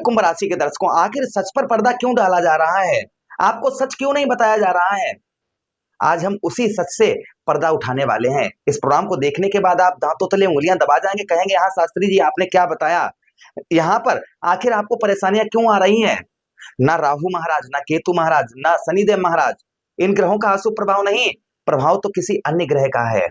कुंभ राशि के दर्शकों, आखिर सच पर पर्दा क्यों डाला जा रहा है? आपको सच क्यों नहीं बताया जा रहा है? आज हम उसी सच से पर्दा उठाने वाले हैं। इस प्रोग्राम को देखने के बाद आप दांतों तले उंगलियां दबा जाएंगे, कहेंगे हाँ शास्त्री जी आपने क्या बताया। यहाँ पर आखिर आपको परेशानियां क्यों आ रही हैं? ना राहु महाराज, ना केतु महाराज, ना शनिदेव महाराज, इन ग्रहों का अशुभ प्रभाव नहीं, प्रभाव तो किसी अन्य ग्रह का है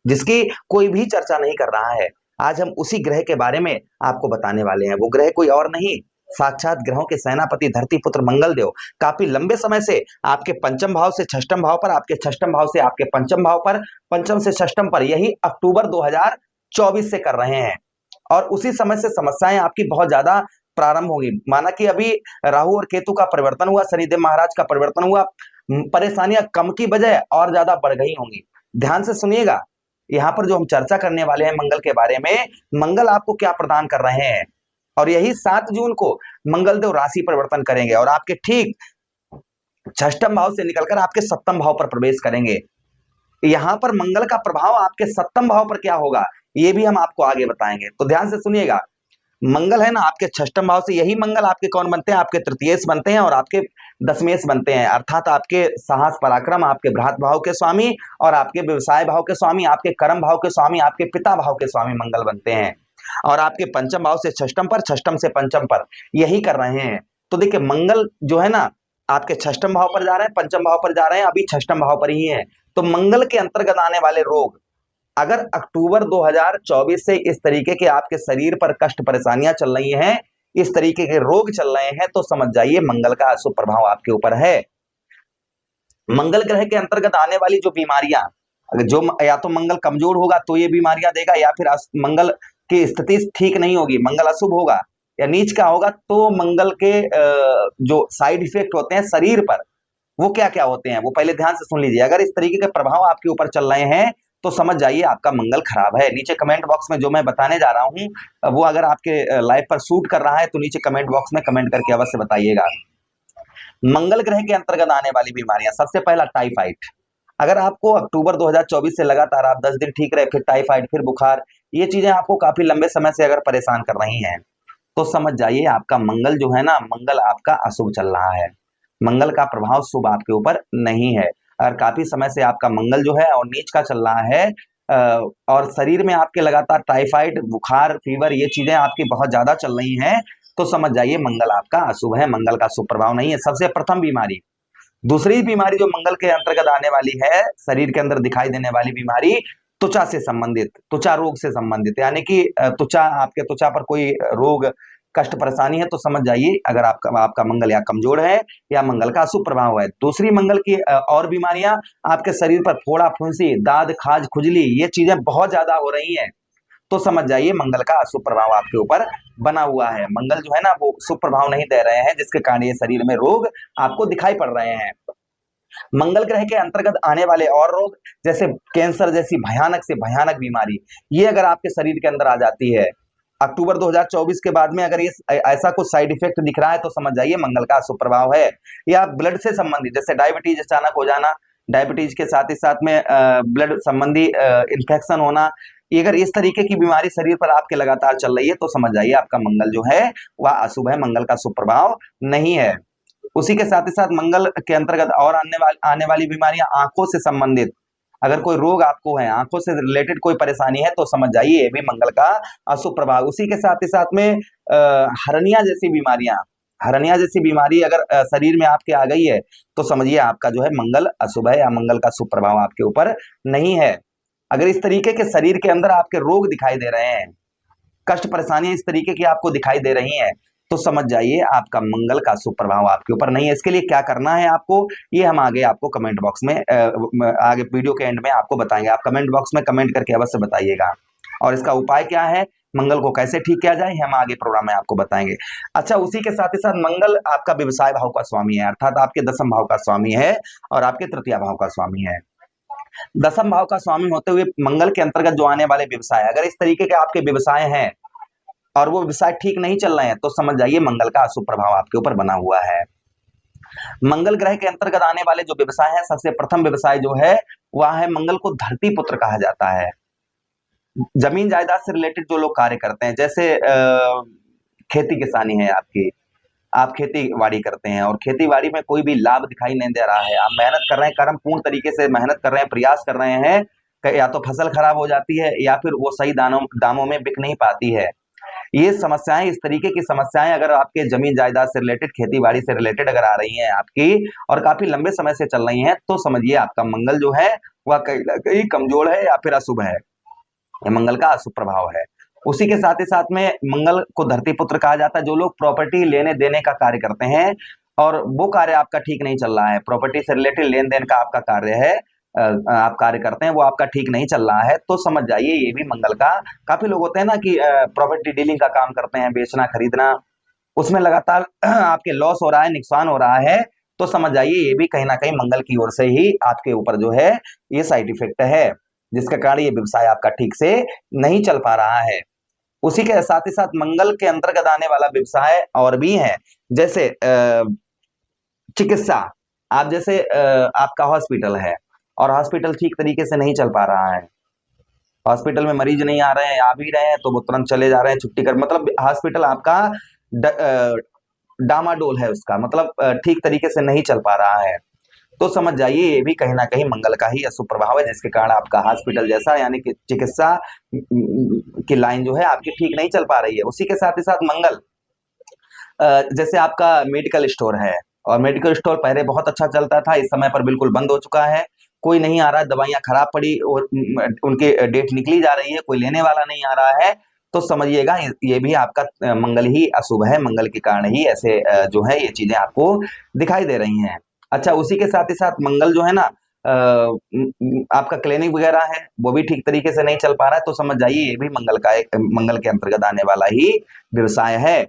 जिसकी कोई भी चर्चा नहीं कर रहा है। आज हम उसी ग्रह के बारे में आपको बताने वाले हैं। वो ग्रह कोई और नहीं, साक्षात ग्रहों के सेनापति धरती पुत्र मंगल देव काफी लंबे समय से आपके पंचम भाव से छष्टम भाव पर, आपके छष्टम भाव से आपके पंचम भाव पर, पंचम से षष्टम पर, यही अक्टूबर 2024 से कर रहे हैं। और उसी समय से समस्याएं आपकी बहुत ज्यादा प्रारंभ होगी। माना कि अभी राहु और केतु का परिवर्तन हुआ, शनिदेव महाराज का परिवर्तन हुआ, परेशानियां कम की बजाय और ज्यादा बढ़ गई होंगी। ध्यान से सुनिएगा, यहाँ पर जो हम चर्चा करने वाले हैं मंगल के बारे में, मंगल आपको क्या प्रदान कर रहे हैं। और यही 7 जून को मंगल देव राशि परिवर्तन करेंगे और आपके ठीक छष्टम भाव से निकलकर आपके सप्तम भाव पर प्रवेश करेंगे। यहाँ पर मंगल का प्रभाव आपके सप्तम भाव पर क्या होगा, ये भी हम आपको आगे बताएंगे। तो ध्यान से सुनिएगा, मंगल है ना आपके छष्टम भाव से, यही मंगल आपके कौन बनते हैं, आपके तृतीयेश बनते हैं और आपके दशमेश बनते हैं, अर्थात आपके साहस पराक्रम, आपके भ्रात भाव के स्वामी और आपके व्यवसाय भाव के स्वामी, आपके कर्म भाव के स्वामी, आपके पिता भाव के स्वामी मंगल बनते हैं। और आपके पंचम भाव से छष्टम पर, छष्टम से पंचम पर यही कर रहे हैं। तो देखिए मंगल जो है ना आपके छष्टम भाव पर जा रहे हैं, पंचम भाव पर जा रहे हैं, अभी छष्टम भाव पर ही है। तो मंगल के अंतर्गत आने वाले रोग, अगर अक्टूबर 2024 से इस तरीके के आपके शरीर पर कष्ट परेशानियां चल रही हैं, इस तरीके के रोग चल रहे हैं, तो समझ जाइए मंगल का अशुभ प्रभाव आपके ऊपर है। मंगल ग्रह के अंतर्गत आने वाली जो बीमारियां, जो या तो मंगल कमजोर होगा तो ये बीमारियां देगा, या फिर मंगल की स्थिति ठीक नहीं होगी, मंगल अशुभ होगा या नीच का होगा, तो मंगल के जो साइड इफेक्ट होते हैं शरीर पर, वो क्या क्या होते हैं वो पहले ध्यान से सुन लीजिए। अगर इस तरीके के प्रभाव आपके ऊपर चल रहे हैं तो समझ जाइए आपका मंगल खराब है। नीचे कमेंट बॉक्स में जो मैं बताने जा रहा हूं वो अगर आपके लाइफ पर सूट कर रहा है तो नीचे कमेंट बॉक्स में कमेंट करके अवश्य बताइएगा। मंगल ग्रह के अंतर्गत आने वाली बीमारियां, सबसे पहला टाइफाइड। अगर आपको अक्टूबर 2024 से लगातार आप 10 दिन ठीक रहे, फिर टाइफाइड, फिर बुखार, ये चीजें आपको काफी लंबे समय से अगर परेशान कर रही हैं तो समझ जाइए आपका मंगल जो है ना, मंगल आपका अशुभ चल रहा है। मंगल का प्रभाव शुभ आपके ऊपर नहीं है। और काफी समय से आपका मंगल जो है और नीच का चल रहा है और शरीर में आपके लगातार टाइफाइड, बुखार, फीवर, ये चीजें आपकी बहुत ज्यादा चल रही हैं, तो समझ जाइए मंगल आपका अशुभ है, मंगल का शुभ प्रभाव नहीं है। सबसे प्रथम बीमारी। दूसरी बीमारी जो मंगल के अंतर्गत आने वाली है, शरीर के अंदर दिखाई देने वाली बीमारी, त्वचा से संबंधित, त्वचा रोग से संबंधित, यानी कि त्वचा, आपके त्वचा पर कोई रोग, कष्ट, परेशानी है, तो समझ जाइए अगर आपका मंगल या कमजोर है या मंगल का अशुभ प्रभाव है। दूसरी मंगल की और बीमारियां, आपके शरीर पर फोड़ा, फुंसी, दाद, खाज, खुजली, ये चीजें बहुत ज्यादा हो रही हैं, तो समझ जाइए मंगल का अशुभ प्रभाव आपके ऊपर बना हुआ है। मंगल जो है ना वो शुभ प्रभाव नहीं दे रहे हैं, जिसके कारण ये शरीर में रोग आपको दिखाई पड़ रहे हैं। मंगल ग्रह के अंतर्गत आने वाले और रोग, जैसे कैंसर जैसी भयानक से भयानक बीमारी, ये अगर आपके शरीर के अंदर आ जाती है अक्टूबर 2024 के बाद में, अगर ये ऐसा कुछ साइड इफेक्ट दिख रहा है तो समझ जाइए मंगल का अशुभ प्रभाव है। या ब्लड से संबंधित, जैसे डायबिटीज अचानक हो जाना, डायबिटीज के साथ ही साथ में ब्लड संबंधी इन्फेक्शन होना, अगर इस तरीके की बीमारी शरीर पर आपके लगातार चल रही है तो समझ जाइए आपका मंगल जो है वह अशुभ है, मंगल का शुभ प्रभाव नहीं है। उसी के साथ ही साथ मंगल के अंतर्गत और आने वाली बीमारियां, आंखों से संबंधित, अगर कोई रोग आपको है, आंखों से रिलेटेड कोई परेशानी है, तो समझ जाइए ये भी मंगल का अशुभ प्रभाव। उसी के साथ ही साथ में हर्निया जैसी बीमारियां, हर्निया जैसी बीमारी अगर शरीर में आपके आ गई है तो समझिए आपका जो है मंगल अशुभ है या मंगल का शुभ प्रभाव आपके ऊपर नहीं है। अगर इस तरीके के शरीर के अंदर आपके रोग दिखाई दे रहे हैं, कष्ट परेशानियां इस तरीके की आपको दिखाई दे रही हैं, तो समझ जाइए आपका मंगल का शुभ प्रभाव आपके ऊपर नहीं है। इसके लिए क्या करना है आपको, ये हम आगे आपको कमेंट बॉक्स में आगे वीडियो के एंड में आपको बताएंगे। आप कमेंट बॉक्स में कमेंट करके अवश्य बताइएगा। और इसका उपाय क्या है, मंगल को कैसे ठीक किया जाए, हम आगे प्रोग्राम में आपको बताएंगे। अच्छा, उसी के साथ ही साथ मंगल आपका व्यवसाय भाव का स्वामी है, अर्थात आपके दशम भाव का स्वामी है और आपके तृतीय भाव का स्वामी है। दशम भाव का स्वामी होते हुए मंगल के अंतर्गत जो आने वाले व्यवसाय, अगर इस तरीके के आपके व्यवसाय हैं और वो व्यवसाय ठीक नहीं चल रहे हैं तो समझ जाइए मंगल का अशुभ प्रभाव आपके ऊपर बना हुआ है। मंगल ग्रह के अंतर्गत आने वाले जो व्यवसाय है, सबसे प्रथम व्यवसाय जो है वह है, मंगल को धरती पुत्र कहा जाता है। जमीन जायदाद से रिलेटेड जो लोग कार्य करते हैं, जैसे खेती किसानी है आपकी, आप खेती बाड़ी करते हैं और खेती बाड़ी में कोई भी लाभ दिखाई नहीं दे रहा है, आप मेहनत कर रहे हैं, कर्म पूर्ण तरीके से मेहनत कर रहे हैं, प्रयास कर रहे हैं, या तो फसल खराब हो जाती है या फिर वो सही दानों दामों में बिक नहीं पाती है। ये समस्याएं, इस तरीके की समस्याएं अगर आपके जमीन जायदाद से रिलेटेड, खेती बाड़ी से रिलेटेड अगर आ रही हैं आपकी और काफी लंबे समय से चल रही हैं, तो समझिए आपका मंगल जो है वह कहीं ना कहीं कमजोर है या फिर अशुभ है, ये मंगल का अशुभ प्रभाव है। उसी के साथ ही साथ में मंगल को धरती पुत्र कहा जाता है। जो लोग प्रॉपर्टी लेने देने का कार्य करते हैं और वो कार्य आपका ठीक नहीं चल रहा है, प्रॉपर्टी से रिलेटेड लेन देन का आपका कार्य है, आप कार्य करते हैं, वो आपका ठीक नहीं चल रहा है, तो समझ जाइए ये भी मंगल का। काफी लोग होते हैं ना कि प्रॉपर्टी डीलिंग का काम करते हैं, बेचना खरीदना, उसमें लगातार आपके लॉस हो रहा है, नुकसान हो रहा है, तो समझ जाइए ये भी कहीं ना कहीं मंगल की ओर से ही आपके ऊपर जो है ये साइड इफेक्ट है, जिसके कारण ये व्यवसाय आपका ठीक से नहीं चल पा रहा है। उसी के साथ ही साथ मंगल के अंतर्गत आने वाला व्यवसाय और भी है, जैसे चिकित्सा। आप जैसे आपका हॉस्पिटल है और हॉस्पिटल ठीक तरीके से नहीं चल पा रहा है, हॉस्पिटल में मरीज नहीं आ रहे हैं, आ भी रहे हैं तो वो तुरंत चले जा रहे हैं छुट्टी कर, मतलब हॉस्पिटल आपका डामाडोल है, उसका मतलब ठीक तरीके से नहीं चल पा रहा है, तो समझ जाइए ये भी कहीं ना कहीं मंगल का ही अशुभ प्रभाव है, जिसके कारण आपका हॉस्पिटल जैसा यानी कि चिकित्सा की लाइन जो है आपकी ठीक नहीं चल पा रही है। उसी के साथ ही साथ मंगल जैसे आपका मेडिकल स्टोर है और मेडिकल स्टोर पहले बहुत अच्छा चलता था, इस समय पर बिल्कुल बंद हो चुका है, कोई नहीं आ रहा है, दवाइयां खराब पड़ी और उनकी डेट निकली जा रही है, कोई लेने वाला नहीं आ रहा है, तो समझिएगा ये भी आपका मंगल ही अशुभ है, मंगल के कारण ही ऐसे जो है ये चीजें आपको दिखाई दे रही हैं। अच्छा, उसी के साथ ही साथ मंगल जो है ना आपका क्लिनिक वगैरह है वो भी ठीक तरीके से नहीं चल पा रहा है, तो समझ जाइए ये भी मंगल के अंतर्गत आने वाला ही व्यवसाय है,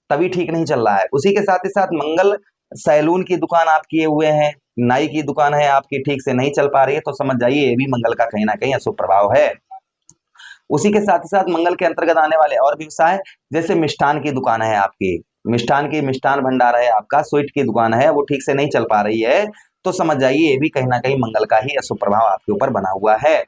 तभी ठीक नहीं चल रहा है। उसी के साथ ही साथ मंगल सैलून की दुकान आप किए हुए हैं, नाई की दुकान है आपकी, ठीक से नहीं चल पा रही है, तो समझ जाइए ये भी मंगल का कहीं ना कहीं अशुभ प्रभाव है। उसी के साथ ही साथ मंगल के अंतर्गत आने वाले और व्यवसाय, जैसे मिष्ठान की दुकान है आपकी, मिष्ठान भंडार है आपका, स्वीट की दुकान है, वो ठीक से नहीं चल पा रही है, तो समझ जाइए ये भी कहीं ना कहीं मंगल का ही अशुभ प्रभाव आपके ऊपर बना हुआ है।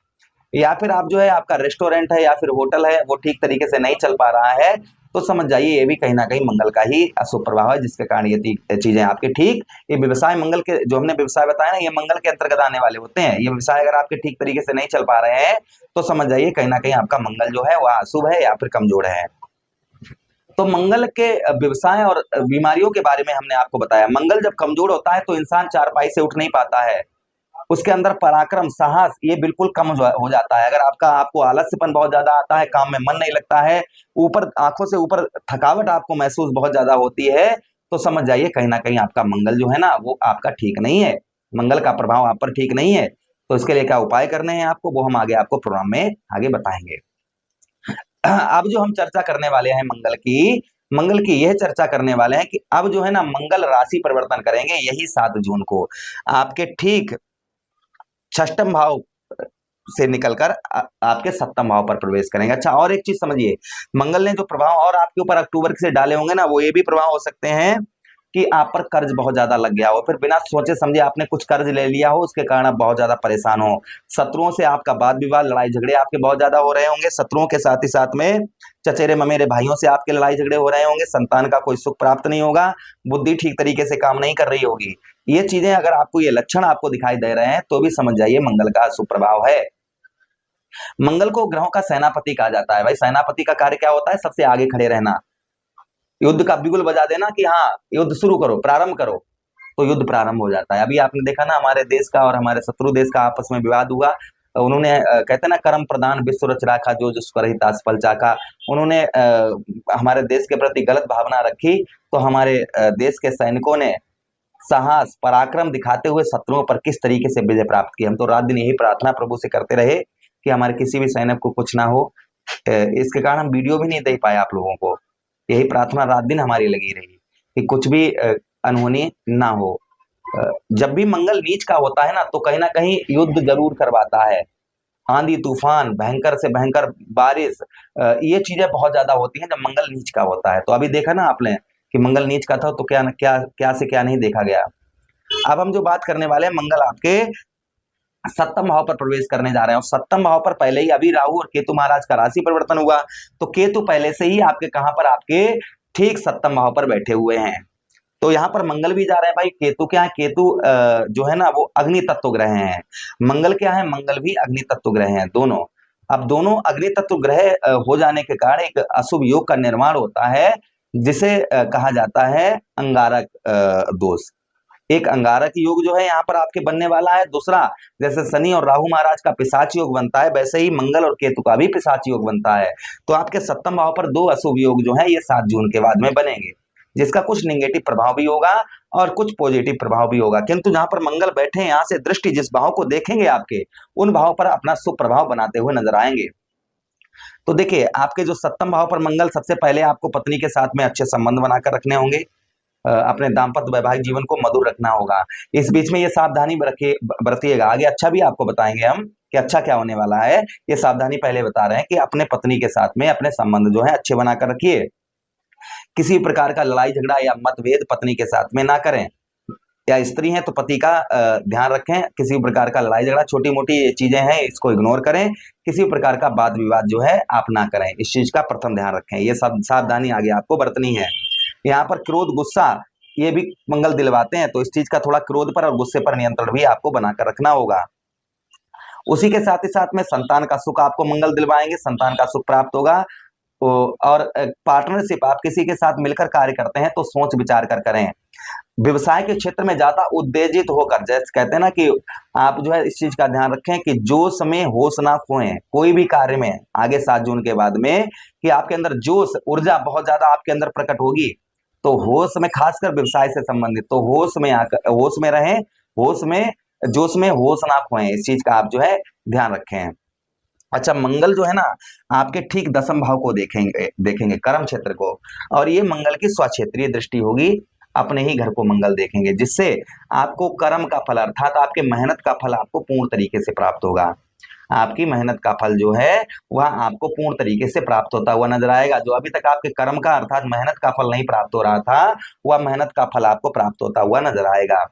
या फिर आप जो है आपका रेस्टोरेंट है या फिर होटल है वो ठीक तरीके से नहीं चल पा रहा है, तो समझ जाइए ये भी कहीं ना कहीं मंगल का ही अशुभ प्रभाव है, जिसके कारण ये चीजें आपके ठीक, ये व्यवसाय मंगल के जो हमने व्यवसाय बताया ना ये मंगल के अंतर्गत आने वाले होते हैं, ये व्यवसाय अगर आपके ठीक तरीके से नहीं चल पा रहे हैं तो समझ जाइए कहीं ना कहीं आपका मंगल जो है वह अशुभ है या फिर कमजोर है। तो मंगल के व्यवसाय और बीमारियों के बारे में हमने आपको बताया। मंगल जब कमजोर होता है तो इंसान चारपाई से उठ नहीं पाता है, उसके अंदर पराक्रम, साहस ये बिल्कुल कम हो जाता है। अगर आपको आलस्यपन बहुत ज्यादा आता है, काम में मन नहीं लगता है, ऊपर आंखों से ऊपर थकावट आपको महसूस बहुत ज्यादा होती है, तो समझ जाइए कहीं ना कहीं आपका मंगल जो है ना वो आपका ठीक नहीं है, मंगल का प्रभाव आप पर ठीक नहीं है। तो इसके लिए क्या उपाय करने हैं आपको, वो हम आगे आपको प्रोग्राम में आगे बताएंगे। अब जो हम चर्चा करने वाले हैं मंगल की यह चर्चा करने वाले हैं कि अब जो है ना मंगल राशि परिवर्तन करेंगे यही 7 जून को, आपके ठीक 6ठम भाव से निकलकर आपके 7म भाव पर प्रवेश करेंगे। अच्छा, और एक चीज समझिए, मंगल ने जो प्रभाव और आपके ऊपर अक्टूबर से डाले होंगे ना, वो ये भी प्रभाव हो सकते हैं कि आप पर कर्ज बहुत ज्यादा लग गया हो, फिर बिना सोचे समझे आपने कुछ कर्ज ले लिया हो, उसके कारण आप बहुत ज्यादा परेशान हो, शत्रुओं से आपका वाद विवाद, लड़ाई झगड़े आपके बहुत ज्यादा हो रहे होंगे, शत्रुओं के साथ ही साथ में चचेरे ममेरे भाइयों से आपके लड़ाई झगड़े हो रहे होंगे, संतान का कोई सुख प्राप्त नहीं होगा, बुद्धि ठीक तरीके से काम नहीं कर रही होगी। ये चीजें अगर आपको, ये लक्षण आपको दिखाई दे रहे हैं तो भी समझ जाइए मंगल का सुप्रभाव है। मंगल को ग्रहों का सेनापति कहा जाता है। भाई सेनापति का कार्य क्या होता है, सबसे आगे खड़े रहना, युद्ध का बिगुल बजा देना कि हाँ युद्ध शुरू करो, प्रारंभ करो, तो युद्ध प्रारंभ हो जाता है। अभी आपने देखा ना हमारे देश का और हमारे शत्रु देश का आपस में विवाद हुआ, उन्होंने कहते ना कर्म प्रदान विश्व रच राखा जो जिस पर हितास फल चाखा, उन्होंने हमारे देश के प्रति गलत भावना रखी, तो हमारे देश के सैनिकों ने साहस पराक्रम दिखाते हुए शत्रुओं पर किस तरीके से विजय प्राप्त की। हम तो रात दिन यही प्रार्थना प्रभु से करते रहे कि हमारे किसी भी सैनिक को कुछ ना हो, इसके कारण हम वीडियो भी नहीं दे पाए आप लोगों को, यही प्रार्थना रात दिन हमारी लगी रही कि कुछ भी अनहोनी ना हो। जब भी मंगल नीच का होता है ना तो कहीं ना कहीं युद्ध जरूर करवाता है, आंधी तूफान, भयंकर से भयंकर बारिश, ये चीजें बहुत ज्यादा होती हैं जब मंगल नीच का होता है। तो अभी देखा ना आपने कि मंगल नीच का था तो क्या क्या क्या से क्या नहीं देखा गया। अब हम जो बात करने वाले हैं, मंगल आपके 7म भाव पर प्रवेश करने जा रहे हैं, और 7म भाव पर पहले ही अभी राहु और केतु महाराज का राशि परिवर्तन हुआ, तो केतु पहले से ही आपके कहां पर, आपके ठीक सप्तम भाव पर बैठे हुए हैं। तो यहाँ पर मंगल भी जा रहे हैं भाई। केतु क्या है? केतु जो है ना वो अग्नि तत्व ग्रह हैं। मंगल क्या है? मंगल भी अग्नि तत्व ग्रह हैं दोनों। अब दोनों अग्नि तत्व ग्रह हो जाने के कारण एक अशुभ योग का निर्माण होता है, जिसे कहा जाता है अंगारक दोष। एक अंगारक योग जो है यहाँ पर आपके बनने वाला है। दूसरा, जैसे शनि और राहु महाराज का पिशाच योग बनता है, वैसे ही मंगल और केतु का भी पिशाच योग बनता है। तो आपके सप्तम भाव पर दो अशुभ योग जो है ये 7 जून के बाद में बनेंगे, जिसका कुछ नेगेटिव प्रभाव भी होगा और कुछ पॉजिटिव प्रभाव भी होगा। किंतु जहां पर मंगल बैठे हैं, यहाँ से दृष्टि जिस भाव को देखेंगे आपके, उन भाव पर अपना शुभ प्रभाव बनाते हुए नजर आएंगे। तो देखिए, आपके जो सप्तम भाव पर मंगल, सबसे पहले आपको पत्नी के साथ में अच्छे संबंध बनाकर रखने होंगे। अपने दाम्पत्य वैवाहिक जीवन को मधुर रखना होगा। इस बीच में ये सावधानी बरतिएगा। आगे अच्छा भी आपको बताएंगे हम कि अच्छा क्या होने वाला है। ये सावधानी पहले बता रहे हैं कि अपने पत्नी के साथ में अपने संबंध जो है अच्छे बनाकर रखिए। किसी प्रकार का लड़ाई झगड़ा या मतभेद पत्नी के साथ में ना करें, या स्त्री हैं तो पति का ध्यान रखें। किसी प्रकार का लड़ाई झगड़ा, छोटी मोटी चीजें हैं, इसको इग्नोर करें। किसी प्रकार का वाद विवाद जो है आप ना करें, इस चीज का प्रथम ध्यान रखें। ये सब सावधानी आगे आपको बरतनी है। यहाँ पर क्रोध गुस्सा ये भी मंगल दिलवाते हैं, तो इस चीज का थोड़ा क्रोध पर और गुस्से पर नियंत्रण भी आपको बनाकर रखना होगा। उसी के साथ ही साथ में संतान का सुख आपको मंगल दिलवाएंगे, संतान का सुख प्राप्त होगा। और पार्टनरशिप, आप किसी के साथ मिलकर कार्य करते हैं तो सोच विचार कर करें। व्यवसाय के क्षेत्र में ज्यादा उत्तेजित होकर, जैसे कहते हैं ना कि आप जो है इस चीज का ध्यान रखें कि जोश में होश ना खोएं कोई भी कार्य में। आगे 7 जून के बाद में कि आपके अंदर जोश, ऊर्जा बहुत ज्यादा आपके अंदर प्रकट होगी, तो होश में, खासकर व्यवसाय से संबंधित, तो होश में आकर, होश में रहें, होश में, जोश में होश ना खोएं, इस चीज का आप जो है ध्यान रखें। अच्छा, मंगल जो है ना आपके ठीक दसम भाव को देखेंगे कर्म क्षेत्र को, और ये मंगल की स्वक्षेत्रीय दृष्टि होगी। अपने ही घर को मंगल देखेंगे, जिससे आपको कर्म का फल, अर्थात आपके मेहनत का फल आपको पूर्ण तरीके से प्राप्त होगा। आपकी मेहनत का फल जो है वह आपको पूर्ण तरीके से प्राप्त होता हुआ नजर आएगा। जो अभी तक आपके कर्म का, अर्थात मेहनत का फल नहीं प्राप्त हो रहा था, वह मेहनत का फल आपको प्राप्त होता हुआ नजर आएगा।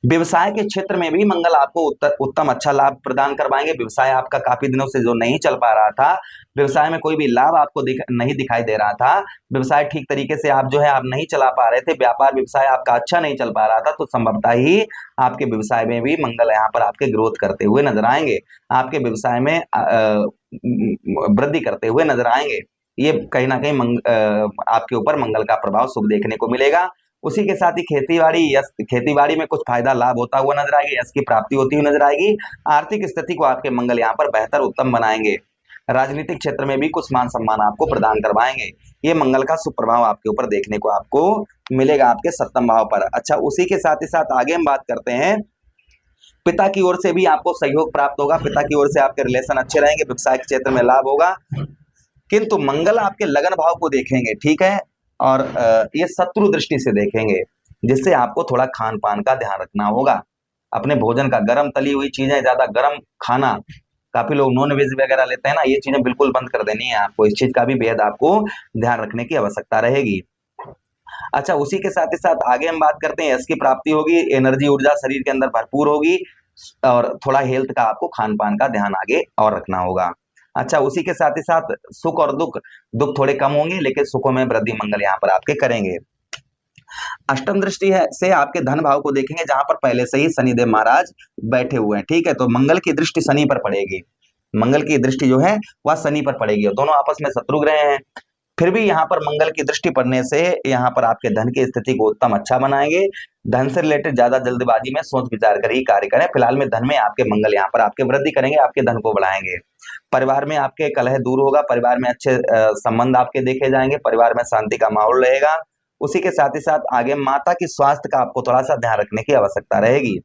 व्यवसाय के क्षेत्र में भी मंगल आपको उत्तम अच्छा लाभ प्रदान करवाएंगे। व्यवसाय आपका काफी दिनों से जो नहीं चल पा रहा था, व्यवसाय में कोई भी लाभ आपको नहीं दिखाई दे रहा था, व्यवसाय ठीक तरीके से आप जो है आप नहीं चला पा रहे थे, व्यापार व्यवसाय आपका अच्छा नहीं चल पा रहा था, तो संभवतः ही आपके व्यवसाय में भी मंगल यहाँ पर आपके ग्रोथ करते हुए नजर आएंगे, आपके व्यवसाय में वृद्धि करते हुए नजर आएंगे। ये कहीं ना कहीं आपके ऊपर मंगल का प्रभाव शुभ देखने को मिलेगा। उसी के साथ ही खेतीबाड़ी में कुछ फायदा लाभ होता हुआ नजर आएगी, यश की प्राप्ति होती हुई नजर आएगी। आर्थिक स्थिति को आपके मंगल यहाँ पर बेहतर उत्तम बनाएंगे। राजनीतिक क्षेत्र में भी कुछ मान सम्मान आपको प्रदान करवाएंगे। ये मंगल का सुप्रभाव आपके ऊपर देखने को आपको मिलेगा आपके सप्तम भाव पर। अच्छा, उसी के साथ ही साथ आगे हम बात करते हैं, पिता की ओर से भी आपको सहयोग प्राप्त होगा। पिता की ओर से आपके रिलेशन अच्छे रहेंगे, व्यवसाय के क्षेत्र में लाभ होगा। किंतु मंगल आपके लगन भाव को देखेंगे, ठीक है, और ये शत्रु दृष्टि से देखेंगे, जिससे आपको थोड़ा खान पान का ध्यान रखना होगा। अपने भोजन का, गर्म तली हुई चीजें, ज्यादा गर्म खाना, काफी लोग नॉन वेज वगैरह लेते हैं ना, ये चीजें बिल्कुल बंद कर देनी है आपको। इस चीज का भी बेहद आपको ध्यान रखने की आवश्यकता रहेगी। अच्छा, उसी के साथ ही साथ आगे हम बात करते हैं, यश की प्राप्ति होगी, एनर्जी ऊर्जा शरीर के अंदर भरपूर होगी, और थोड़ा हेल्थ का आपको खान पान का ध्यान आगे और रखना होगा। अच्छा, उसी के साथ ही साथ सुख और दुख थोड़े कम होंगे, लेकिन सुखों में वृद्धि मंगल यहाँ पर आपके करेंगे। अष्टम दृष्टि है से आपके धन भाव को देखेंगे, जहां पर पहले से ही शनिदेव महाराज बैठे हुए हैं, ठीक है। तो मंगल की दृष्टि शनि पर पड़ेगी, मंगल की दृष्टि जो है वह शनि पर पड़ेगी, और दोनों आपस में शत्रु ग्रह हैं। फिर भी यहाँ पर मंगल की दृष्टि पड़ने से यहाँ पर आपके धन की स्थिति को उत्तम अच्छा बनाएंगे। धन से रिलेटेड ज्यादा जल्दबाजी में सोच विचार कर ही कार्य करें। फिलहाल में धन में आपके मंगल यहाँ पर आपके वृद्धि करेंगे, आपके धन को बढ़ाएंगे। परिवार में आपके कलह दूर होगा, परिवार में अच्छे संबंध आपके देखे जाएंगे, परिवार में शांति का माहौल रहेगा। उसी के साथ ही साथ आगे माता की स्वास्थ्य का आपको थोड़ा सा ध्यान रखने की आवश्यकता रहेगी।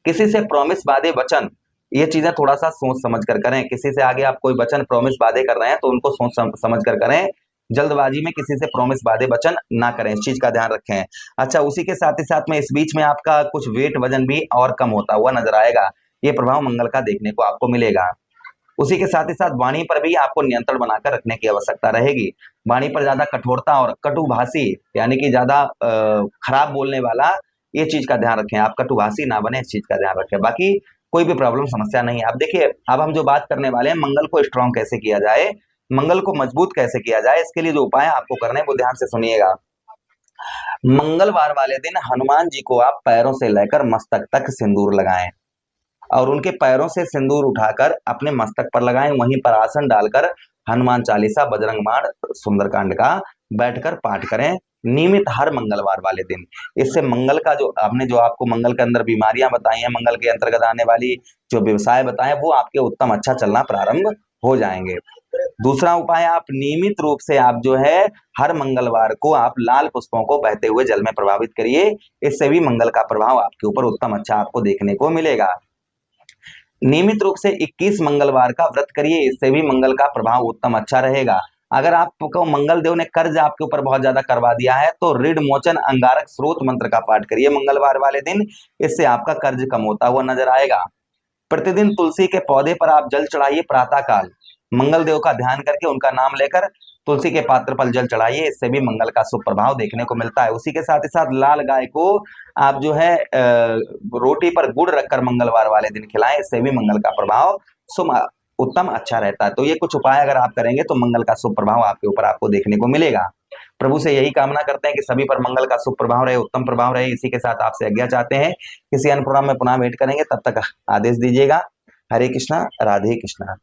किसी से प्रॉमिस, वादे, वचन, ये चीजें थोड़ा सा सोच समझ कर करें। किसी से आगे आप कोई वचन, प्रॉमिस, वादे कर रहे हैं तो उनको सोच समझ कर करें। जल्दबाजी में किसी से प्रॉमिस, वादे, वचन ना करें, इस चीज का ध्यान रखें। अच्छा, उसी के साथ ही साथ में इस बीच में आपका कुछ वेट, वजन भी और कम होता हुआ नजर आएगा। ये प्रभाव मंगल का देखने को आपको मिलेगा। उसी के साथ ही साथ वाणी पर भी आपको नियंत्रण बनाकर रखने की आवश्यकता रहेगी। वाणी पर ज्यादा कठोरता और कटुभाषी, यानी कि ज्यादा खराब बोलने वाला, ये चीज का ध्यान रखें। आप कटुभाषी ना बने, इस चीज का ध्यान रखें। बाकी कोई भी प्रॉब्लम, समस्या नहीं है। अब देखिए, अब हम जो बात करने वाले हैं, मंगल को स्ट्रांग कैसे किया जाए। मंगल को मजबूत कैसे किया जाए, इसके लिए जो उपाय आपको करने हैं वो ध्यान से सुनिएगा। मंगलवार वाले दिन हनुमान जी को आप पैरों से लेकर मस्तक तक सिंदूर लगाएं और उनके पैरों से सिंदूर उठाकर अपने मस्तक पर लगाएं। वहीं पर आसन डालकर हनुमान चालीसा, बजरंग बाण, सुंदरकांड का बैठकर पाठ करें नियमित हर मंगलवार वाले दिन। इससे मंगल का जो आपने जो आपको मंगल के अंदर बीमारियां बताई हैं, मंगल के अंतर्गत आने वाली जो व्यवसाय बताए, वो आपके उत्तम अच्छा चलना प्रारंभ हो जाएंगे। दूसरा उपाय, आप नियमित रूप से आप जो है हर मंगलवार को आप लाल पुष्पों को बहते हुए जल में प्रभावित करिए। इससे भी मंगल का प्रभाव आपके ऊपर उत्तम अच्छा आपको देखने को मिलेगा। नियमित रूप से 21 मंगलवार का व्रत करिए, इससे भी मंगल का प्रभाव उत्तम अच्छा रहेगा। अगर आपको मंगल देव ने कर्ज आपके ऊपर बहुत ज्यादा करवा दिया है तो ऋण मोचन अंगारक स्रोत मंत्र का पाठ करिए मंगलवार वाले दिन, इससे आपका कर्ज कम होता हुआ नजर आएगा। प्रतिदिन तुलसी के पौधे पर आप जल चढ़ाइए प्रातः काल, मंगल देव का ध्यान करके उनका नाम लेकर तुलसी के पात्र पर जल चढ़ाइए, इससे भी मंगल का शुभ प्रभाव देखने को मिलता है। उसी के साथ ही साथ लाल गाय को आप जो है रोटी पर गुड़ रखकर मंगलवार वाले दिन खिलाएं, इससे भी मंगल का प्रभाव शुभ उत्तम अच्छा रहता है। तो ये कुछ उपाय अगर आप करेंगे तो मंगल का शुभ प्रभाव आपके ऊपर आपको देखने को मिलेगा। प्रभु से यही कामना करते हैं कि सभी पर मंगल का शुभ प्रभाव रहे, उत्तम प्रभाव रहे। इसी के साथ आपसे आज्ञा चाहते हैं, किसी अन्य प्रोग्राम में पुनः भेंट करेंगे, तब तक आदेश दीजिएगा। हरे कृष्णा, राधे कृष्णा।